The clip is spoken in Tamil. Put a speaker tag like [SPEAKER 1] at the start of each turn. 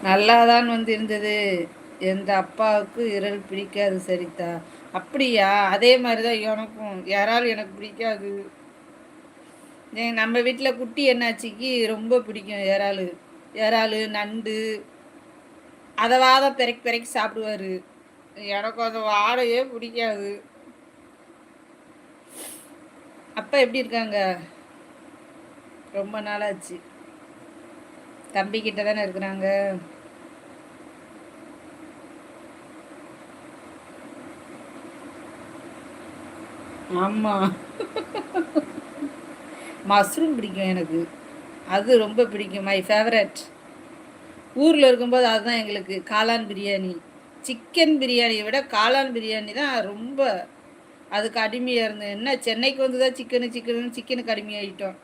[SPEAKER 1] நல்லாதான் வந்து இருந்தது. எந்த அப்பாவுக்கு இறால் பிடிக்காது சரிதா. அப்படியா? அதே மாரி தான் எனக்கும். இறால் எனக்கு பிடிக்காது. நம்ம வீட்ல குட்டி என்னாச்சிக்கு ரொம்ப பிடிக்கும் இறாலு. இறாலு, நண்டு அதவாத பெரக்கி பெரக்கி சாப்பிடுவாரு. எனக்கு அந்த வாடையே பிடிக்காது. அப்பா எப்படி இருக்காங்க? ரொம்ப நாளாச்சு. தம்பி கிட்ட தானே இருக்கிறாங்க. ஆமா. மஷ்ரூம் பிடிக்கும் எனக்கு. அது ரொம்ப பிடிக்கும். My favourite. ஊர்ல இருக்கும்போது அதுதான் எங்களுக்கு காளான் பிரியாணி. சிக்கன் பிரியாணிய விட காளான் பிரியாணி தான் ரொம்ப அதுக்கு அடிமையா இருந்தேன். என்ன சென்னைக்கு வந்து தான் சிக்கனுக்கு அடிமையாயிட்டோம்.